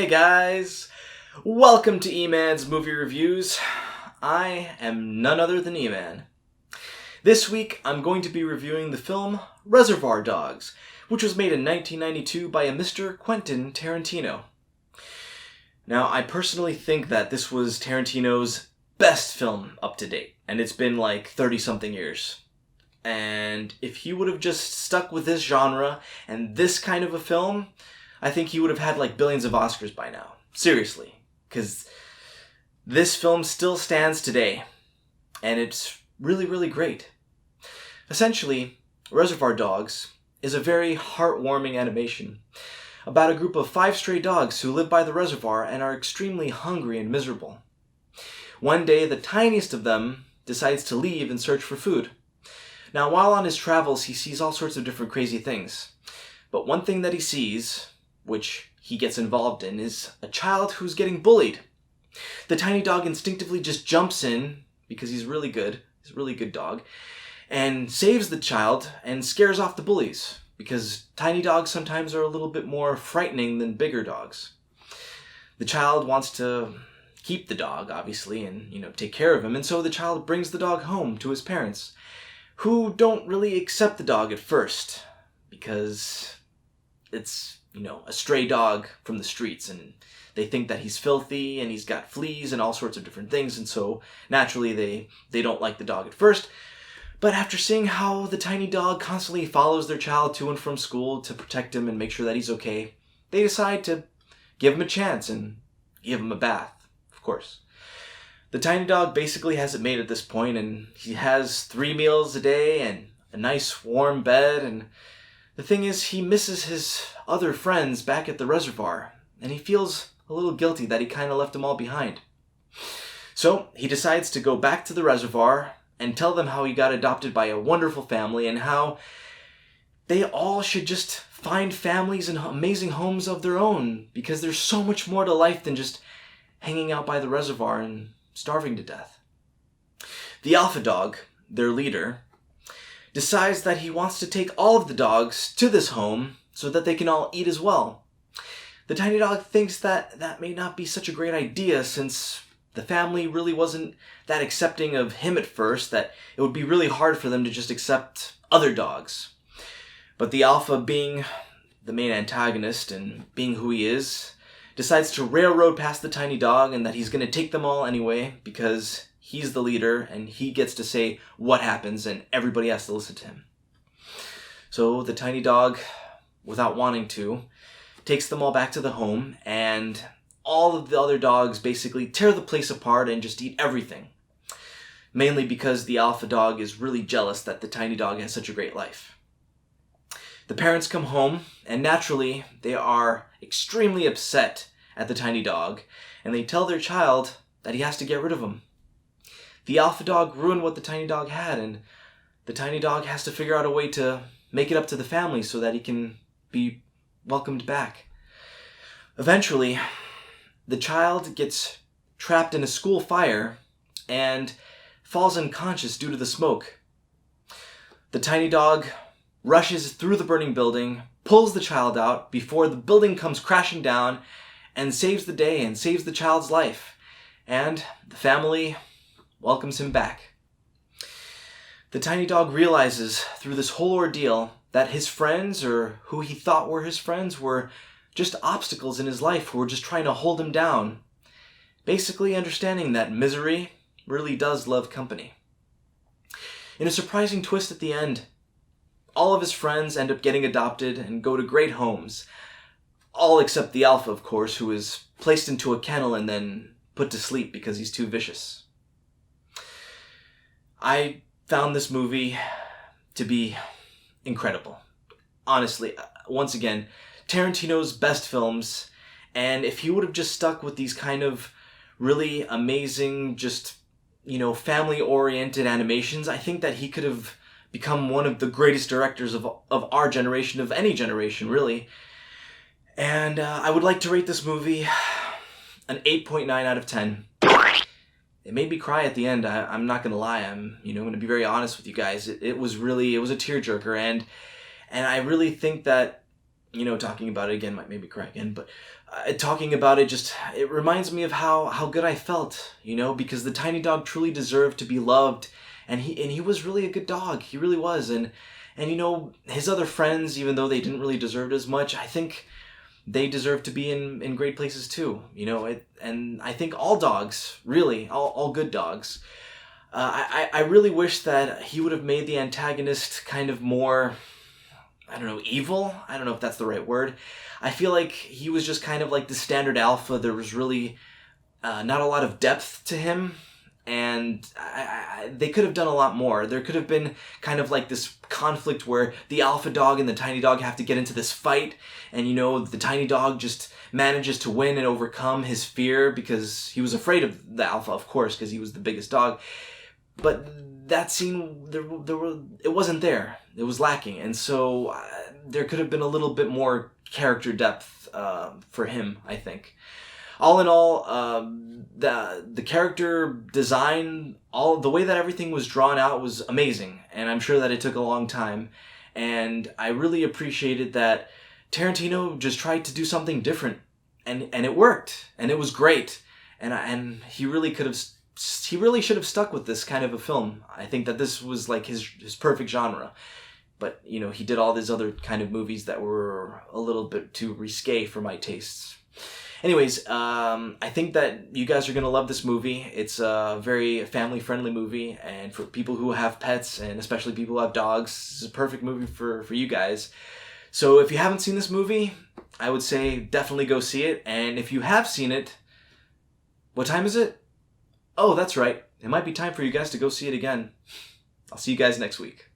guys, welcome to E-Man's Movie Reviews. I am none other than E-Man. This week I'm going to be reviewing the film Reservoir Dogs, which was made in 1992 by a Mr. Quentin Tarantino. Now, I personally think that this was Tarantino's best film up to date, and it's been like 30-something years. And if he would have just stuck with this genre and this kind of a film, I think he would have had like billions of Oscars by now. Seriously. Because this film still stands today. And it's really, really great. Essentially, Reservoir Dogs is a very heartwarming animation about a group of 5 stray dogs who live by the reservoir and are extremely hungry and miserable. One day, the tiniest of them decides to leave and search for food. Now, while on his travels, he sees all sorts of different crazy things. But one thing that he sees, which he gets involved in, is a child who's getting bullied. The tiny dog instinctively just jumps in, because he's really good, he's a really good dog, and saves the child and scares off the bullies, because tiny dogs sometimes are a little bit more frightening than bigger dogs. The child wants to keep the dog, obviously, and, take care of him, and so the child brings the dog home to his parents, who don't really accept the dog at first, because it's, a stray dog from the streets, and they think that he's filthy, and he's got fleas, and all sorts of different things, and so, naturally, they don't like the dog at first. But after seeing how the tiny dog constantly follows their child to and from school to protect him and make sure that he's okay, they decide to give him a chance and give him a bath, of course. The tiny dog basically has it made at this point, and he has 3 meals a day and a nice warm bed, and the thing is, he misses his other friends back at the reservoir, and he feels a little guilty that he kind of left them all behind. So he decides to go back to the reservoir and tell them how he got adopted by a wonderful family and how they all should just find families and amazing homes of their own, because there's so much more to life than just hanging out by the reservoir and starving to death. The alpha dog, their leader, decides that he wants to take all of the dogs to this home so that they can all eat as well. The tiny dog thinks that that may not be such a great idea, since the family really wasn't that accepting of him at first, that it would be really hard for them to just accept other dogs. But the alpha, being the main antagonist and being who he is, decides to railroad past the tiny dog, and that he's going to take them all anyway, because he's the leader and he gets to say what happens and everybody has to listen to him. So the tiny dog, without wanting to, takes them all back to the home, and all of the other dogs basically tear the place apart and just eat everything. Mainly because the alpha dog is really jealous that the tiny dog has such a great life. The parents come home, and naturally, they are extremely upset at the tiny dog, and they tell their child that he has to get rid of him. The alpha dog ruined what the tiny dog had, and the tiny dog has to figure out a way to make it up to the family so that he can be welcomed back. Eventually, the child gets trapped in a school fire and falls unconscious due to the smoke. The tiny dog rushes through the burning building, pulls the child out before the building comes crashing down, and saves the day and saves the child's life. And the family welcomes him back. The tiny dog realizes through this whole ordeal that his friends, or who he thought were his friends, were just obstacles in his life who were just trying to hold him down. Basically understanding that misery really does love company. In a surprising twist at the end, all of his friends end up getting adopted and go to great homes. All except the alpha, of course, who is placed into a kennel and then put to sleep because he's too vicious. I found this movie to be incredible. Honestly, once again, Tarantino's best films, and if he would have just stuck with these kind of really amazing, just, family-oriented animations, I think that he could have become one of the greatest directors of our generation, of any generation, really. And I would like to rate this movie an 8.9 out of 10. It made me cry at the end. I'm not going to lie. I'm going to be very honest with you guys. It was a tearjerker, and I really think that, talking about it again might make me cry again, but talking about it, it reminds me of how good I felt, because the tiny dog truly deserved to be loved, and he was really a good dog. He really was, and his other friends, even though they didn't really deserve it as much, I think they deserve to be in great places too. And I think all dogs, really, all good dogs. I really wish that he would have made the antagonist kind of more, I don't know, evil? I don't know if that's the right word. I feel like he was just kind of like the standard alpha. There was really not a lot of depth to him, and they could have done a lot more. There could have been kind of like this conflict where the alpha dog and the tiny dog have to get into this fight, and the tiny dog just manages to win and overcome his fear because he was afraid of the alpha, of course, because he was the biggest dog. But that scene, it wasn't there. It was lacking, and so there could have been a little bit more character depth for him, I think. All in all, the character design, all the way that everything was drawn out was amazing, and I'm sure that it took a long time. And I really appreciated that Tarantino just tried to do something different, and it worked, and it was great. And he really should have stuck with this kind of a film. I think that this was like his perfect genre. But, he did all these other kind of movies that were a little bit too risque for my tastes. Anyways, I think that you guys are going to love this movie. It's a very family-friendly movie, and for people who have pets, and especially people who have dogs, this is a perfect movie for you guys. So if you haven't seen this movie, I would say definitely go see it. And if you have seen it, what time is it? Oh, that's right. It might be time for you guys to go see it again. I'll see you guys next week.